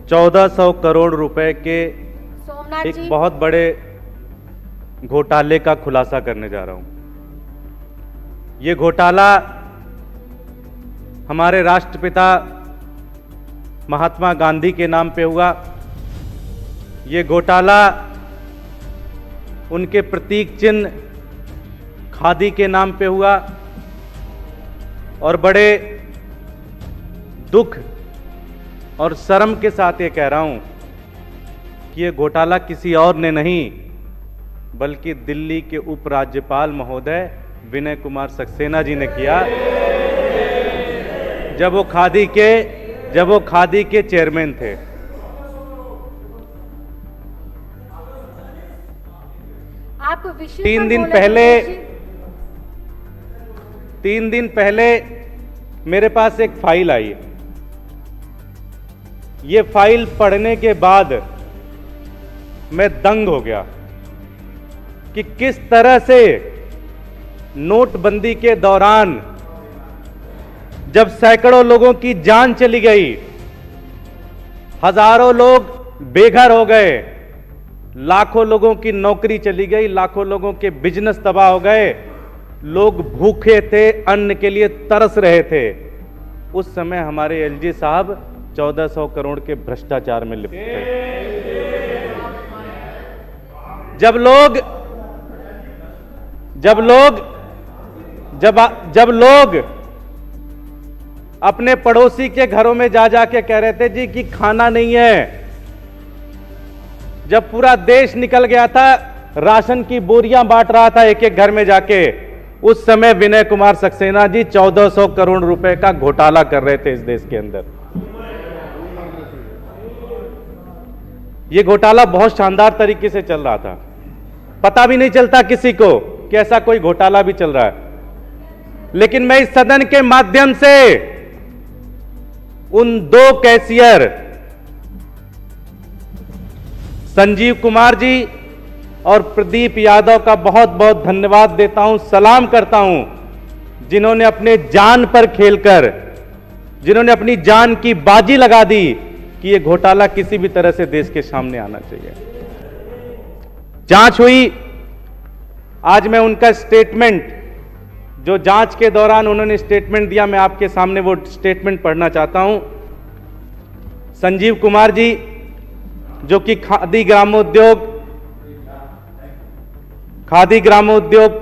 1400 करोड़ रुपए के सोमनाथ एक जी, बहुत बड़े घोटाले का खुलासा करने जा रहा हूं। ये घोटाला हमारे राष्ट्रपिता महात्मा गांधी के नाम पे हुआ। ये घोटाला उनके प्रतीक चिन्ह खादी के नाम पे हुआ और बड़े दुख और शर्म के साथ ये कह रहा हूं कि ये घोटाला किसी और ने नहीं बल्कि दिल्ली के उपराज्यपाल महोदय विनय कुमार सक्सेना जी ने किया, जब वो खादी के चेयरमैन थे। आप विषय पर 3 दिन बोले पहले जी। 3 दिन पहले मेरे पास एक फाइल आई। ये फाइल पढ़ने के बाद मैं दंग हो गया कि किस तरह से नोटबंदी के दौरान जब सैकड़ों लोगों की जान चली गई, हजारों लोग बेघर हो गए, लाखों लोगों की नौकरी चली गई, लाखों लोगों के बिजनेस तबाह हो गए, लोग भूखे थे, अन्न के लिए तरस रहे थे, उस समय हमारे एलजी साहब 1400 करोड़ के भ्रष्टाचार में लिप्त थे। जब लोग अपने पड़ोसी के घरों में जा जाके कह रहे थे जी कि खाना नहीं है, जब पूरा देश निकल गया था, राशन की बोरियां बांट रहा था एक एक घर में जाके, उस समय विनय कुमार सक्सेना जी 1400 करोड़ रुपए का घोटाला कर रहे थे इस देश के अंदर। यह घोटाला बहुत शानदार तरीके से चल रहा था, पता भी नहीं चलता किसी को कि ऐसा कोई घोटाला भी चल रहा है। लेकिन मैं इस सदन के माध्यम से उन 2 कैशियर संजीव कुमार जी और प्रदीप यादव का बहुत बहुत धन्यवाद देता हूं, सलाम करता हूं, जिन्होंने अपने जान पर खेलकर, जिन्होंने अपनी जान की बाजी लगा दी कि यह घोटाला किसी भी तरह से देश के सामने आना चाहिए। जांच हुई, आज मैं उनका स्टेटमेंट, जो जांच के दौरान उन्होंने स्टेटमेंट दिया, मैं आपके सामने वो स्टेटमेंट पढ़ना चाहता हूं। संजीव कुमार जी, जो कि खादी ग्रामोद्योग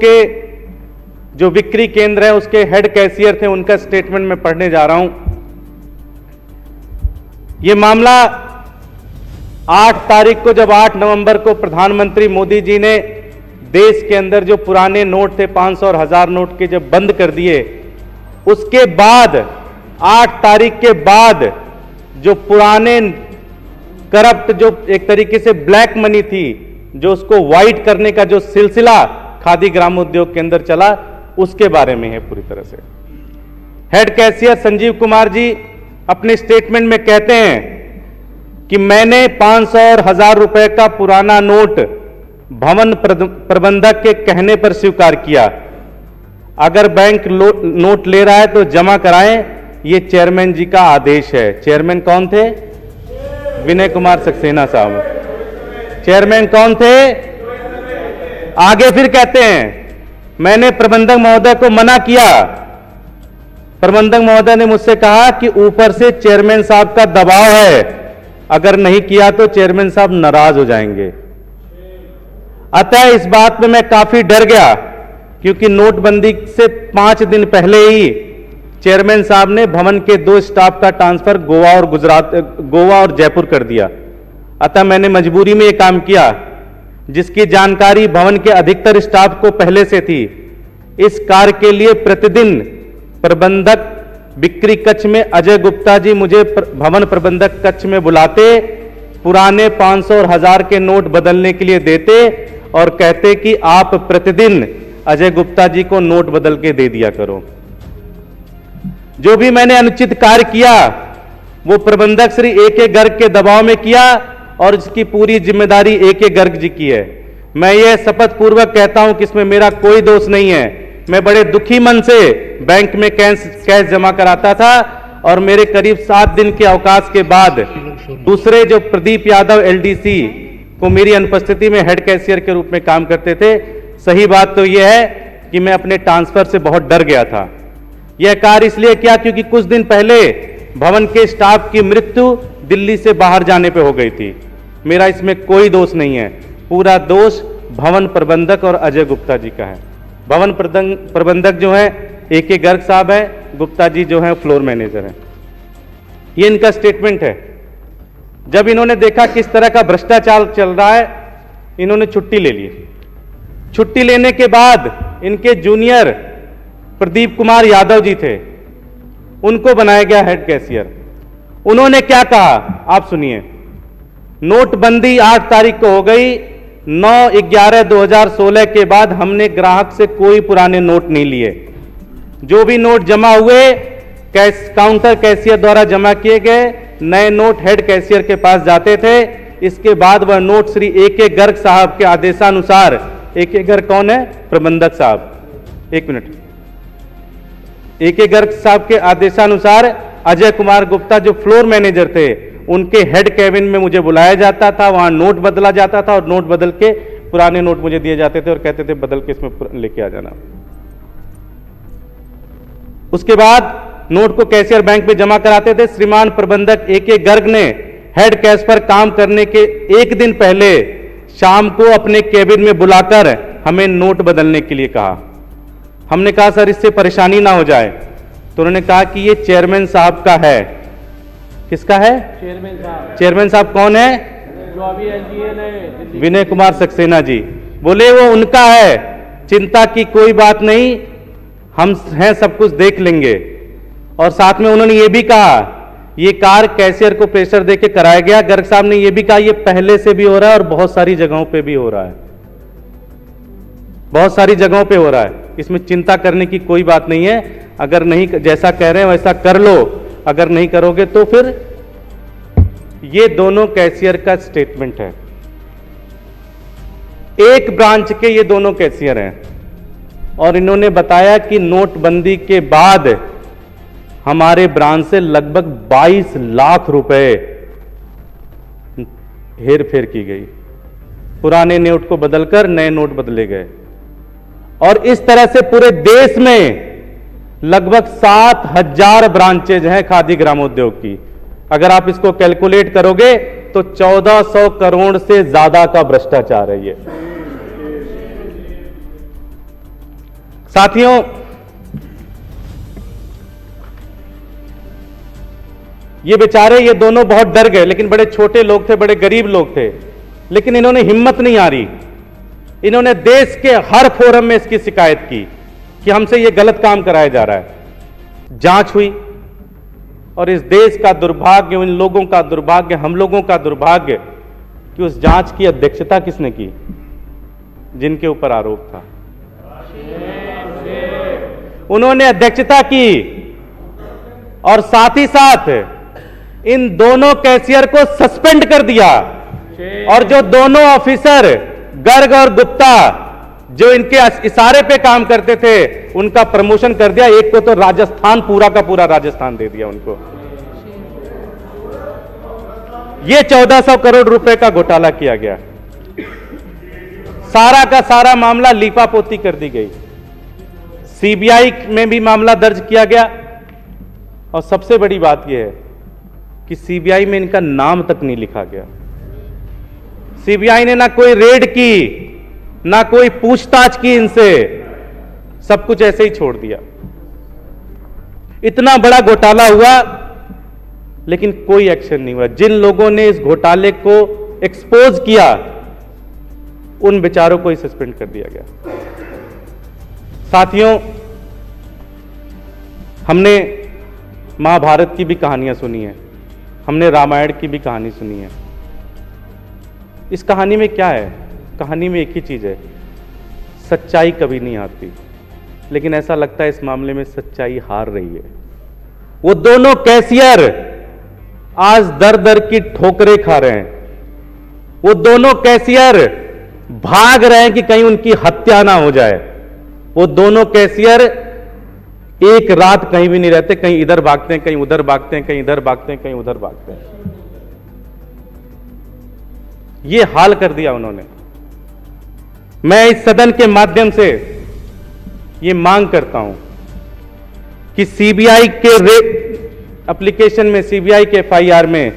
के जो बिक्री केंद्र है उसके हेड कैशियर थे, उनका स्टेटमेंट मैं पढ़ने जा रहा हूं। यह मामला 8 तारीख को, जब 8 नवंबर को प्रधानमंत्री मोदी जी ने देश के अंदर जो पुराने नोट थे 500 और 1000 नोट के जब बंद कर दिए, उसके बाद 8 तारीख के बाद जो पुराने करप्ट, जो एक तरीके से ब्लैक मनी थी, जो उसको व्हाइट करने का जो सिलसिला खादी ग्रामोद्योग के अंदर चला, उसके बारे में है पूरी तरह से। हेड कैशियर संजीव कुमार जी अपने स्टेटमेंट में कहते हैं कि मैंने 500 और 1000 रुपए का पुराना नोट भवन प्रबंधक के कहने पर स्वीकार किया। अगर बैंक नोट ले रहा है तो जमा कराएं, ये चेयरमैन जी का आदेश है। चेयरमैन कौन थे? विनय कुमार सक्सेना साहब। चेयरमैन कौन थे? आगे फिर कहते हैं, मैंने प्रबंधक महोदय को मना किया। प्रबंधक महोदय ने मुझसे कहा कि ऊपर से चेयरमैन साहब का दबाव है, अगर नहीं किया तो चेयरमैन साहब नाराज हो जाएंगे। अतः इस बात में मैं काफी डर गया, क्योंकि नोटबंदी से 5 दिन पहले ही चेयरमैन साहब ने भवन के 2 स्टाफ का ट्रांसफर गोवा और जयपुर कर दिया। अतः मैंने मजबूरी में यह काम किया, जिसकी जानकारी भवन के अधिकतर स्टाफ को पहले से थी। इस कार्य के लिए प्रतिदिन प्रबंधक बिक्री कक्ष में अजय गुप्ता जी मुझे भवन प्रबंधक कक्ष में बुलाते, पुराने 500 और 1000 के नोट बदलने के लिए देते और कहते कि आप प्रतिदिन अजय गुप्ता जी को नोट बदल के दे दिया करो। जो भी मैंने अनुचित कार्य किया वो प्रबंधक श्री ए.के. गर्ग के दबाव में किया और इसकी पूरी जिम्मेदारी ए.के. गर्ग जी की है। मैं ये शपथ पूर्वक कहता हूं कि इसमें मेरा कोई दोष नहीं है। मैं बड़े दुखी मन से बैंक में कैश जमा कराता था और मेरे करीब 7 दिन के अवकाश के बाद दूसरे जो प्रदीप यादव एलडीसी को मेरी अनुपस्थिति में हेड कैशियर के रूप में काम करते थे, सही बात तो यह है कि मैं अपने ट्रांसफर से बहुत डर गया था। यह कार्य इसलिए किया क्योंकि कुछ दिन पहले भवन के स्टाफ की मृत्यु दिल्ली से बाहर जाने पे हो गई थी। मेरा इसमें कोई दोष नहीं है, पूरा दोष भवन प्रबंधक और अजय गुप्ता जी का है। भवन प्रबंधक जो है AK गर्ग साहब है, गुप्ता जी जो है फ्लोर मैनेजर है। ये इनका स्टेटमेंट है। जब इन्होंने देखा किस तरह का भ्रष्टाचार चल रहा है, इन्होंने छुट्टी ले ली। छुट्टी लेने के बाद इनके जूनियर प्रदीप कुमार यादव जी थे, उनको बनाया गया हेड कैशियर। उन्होंने क्या कहा आप सुनिए। नोटबंदी 8 तारीख को हो गई। 9/11/2016 के बाद हमने ग्राहक से कोई पुराने नोट नहीं लिए। जो भी नोट जमा हुए काउंटर कैशियर द्वारा जमा किए गए, नए नोट हेड कैशियर के पास जाते थे। इसके बाद वह नोट श्री AK गर्ग साहब के आदेशानुसार, AK गर्ग कौन है? प्रबंधक साहब, एक मिनट। AK गर्ग साहब के आदेशानुसार अजय कुमार गुप्ता जो फ्लोर मैनेजर थे, उनके हेड कैबिन में मुझे बुलाया जाता था, वहां नोट बदला जाता था और नोट बदल के पुराने नोट मुझे दिए जाते थे और कहते थे बदल के इसमें लेके आ जाना। उसके बाद नोट को कैशियर बैंक में जमा कराते थे। श्रीमान प्रबंधक AK गर्ग ने हेड कैश पर काम करने के एक दिन पहले शाम को अपने कैबिन में बुलाकर हमें नोट बदलने के लिए कहा। हमने कहा सर इससे परेशानी ना हो जाए, तो उन्होंने कहा कि ये चेयरमैन साहब का है। किसका है? चेयरमैन साहब। चेयरमैन साहब कौन है? जो अभी LGL है, विनय कुमार सक्सेना जी। बोले वो उनका है, चिंता की कोई बात नहीं, हम हैं, सब कुछ देख लेंगे। और साथ में उन्होंने ये भी कहा ये कार्य कैशियर को प्रेशर देके कराया गया। गर्ग साहब ने ये भी कहा ये पहले से भी हो रहा है और बहुत सारी जगहों पे भी हो रहा है, बहुत सारी जगहों पे हो रहा है। इसमें चिंता करने की कोई बात नहीं है। अगर नहीं, जैसा कह रहे हैं वैसा कर लो, अगर नहीं करोगे तो फिर। ये दोनों कैशियर का स्टेटमेंट है। एक ब्रांच के ये दोनों कैशियर हैं और इन्होंने बताया कि नोटबंदी के बाद हमारे ब्रांच से लगभग 22 लाख रुपए हेर फेर की गई। पुराने नोट को बदलकर नए नोट बदले गए और इस तरह से पूरे देश में लगभग 7,000 ब्रांचेज हैं खादी ग्रामोद्योग की। अगर आप इसको कैलकुलेट करोगे तो 1400 करोड़ से ज्यादा का भ्रष्टाचार है ये। साथियों, ये बेचारे ये दोनों बहुत डर गए, लेकिन बड़े छोटे लोग थे, बड़े गरीब लोग थे, लेकिन इन्होंने हिम्मत नहीं हारी। इन्होंने देश के हर फोरम में इसकी शिकायत की कि हमसे ये गलत काम कराया जा रहा है। जांच हुई और इस देश का दुर्भाग्य, इन लोगों का दुर्भाग्य, हम लोगों का दुर्भाग्य कि उस जांच की अध्यक्षता किसने की? जिनके ऊपर आरोप था, उन्होंने अध्यक्षता की। और साथ ही साथ इन दोनों कैशियर को सस्पेंड कर दिया और जो दोनों ऑफिसर गर्ग और गुप्ता जो इनके इशारे पे काम करते थे, उनका प्रमोशन कर दिया। एक को तो राजस्थान, पूरा का पूरा राजस्थान दे दिया उनको। ये 1400 करोड़ रुपए का घोटाला किया गया। सारा का सारा मामला लीपापोती कर दी गई। CBI में भी मामला दर्ज किया गया और सबसे बड़ी बात यह है कि CBI में इनका नाम तक नहीं लिखा गया। CBI ने ना कोई रेड की, ना कोई पूछताछ की इनसे, सब कुछ ऐसे ही छोड़ दिया। इतना बड़ा घोटाला हुआ लेकिन कोई एक्शन नहीं हुआ। जिन लोगों ने इस घोटाले को एक्सपोज किया उन बेचारों को ही सस्पेंड कर दिया गया। साथियों, हमने महाभारत की भी कहानियां सुनी है, हमने रामायण की भी कहानी सुनी है। इस कहानी में क्या है? कहानी में एक ही चीज है, सच्चाई कभी नहीं हारती। लेकिन ऐसा लगता है इस मामले में सच्चाई हार रही है। वो दोनों कैशियर आज दर दर की ठोकरें खा रहे हैं। वो दोनों कैशियर भाग रहे हैं कि कहीं उनकी हत्या ना हो जाए। वो दोनों कैशियर एक रात कहीं भी नहीं रहते, कहीं इधर भागते हैं, कहीं उधर भागते हैं, कहीं इधर भागते हैं, कहीं उधर भागते हैं। ये हाल कर दिया उन्होंने। मैं इस सदन के माध्यम से ये मांग करता हूं कि सीबीआई के एप्लीकेशन में, सीबीआई के एफआईआर में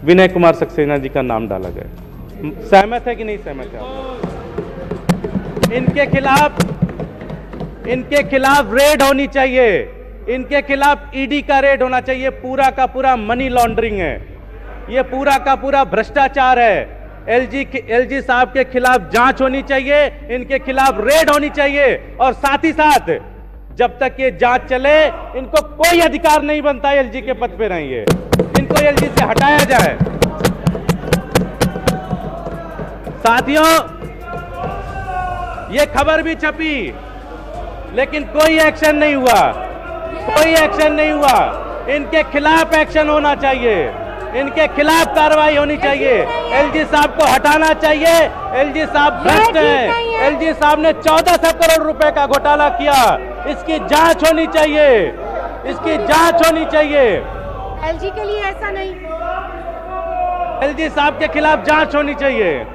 विनय कुमार सक्सेना जी का नाम डाला जाए। सहमत है कि नहीं सहमत है आप? इनके खिलाफ रेड होनी चाहिए, इनके खिलाफ ईडी का रेड होना चाहिए। पूरा का पूरा मनी लॉन्ड्रिंग है, ये पूरा का पूरा भ्रष्टाचार है। एलजी साहब के खिलाफ जांच होनी चाहिए, इनके खिलाफ रेड होनी चाहिए, और साथ ही साथ जब तक ये जांच चले इनको कोई अधिकार नहीं बनता एलजी के पद पे रहेंगे, इनको एलजी से हटाया जाए। साथियों, ये खबर भी छपी लेकिन कोई एक्शन नहीं हुआ, कोई एक्शन नहीं हुआ। इनके खिलाफ एक्शन होना चाहिए, इनके खिलाफ कार्रवाई होनी चाहिए। एलजी साहब को हटाना चाहिए। एलजी साहब भ्रष्ट हैं। एलजी साहब ने 1400 करोड़ रुपए का घोटाला किया, इसकी जांच होनी चाहिए, इसकी जांच होनी चाहिए। एलजी के लिए ऐसा नहीं, एलजी साहब के खिलाफ जांच होनी चाहिए।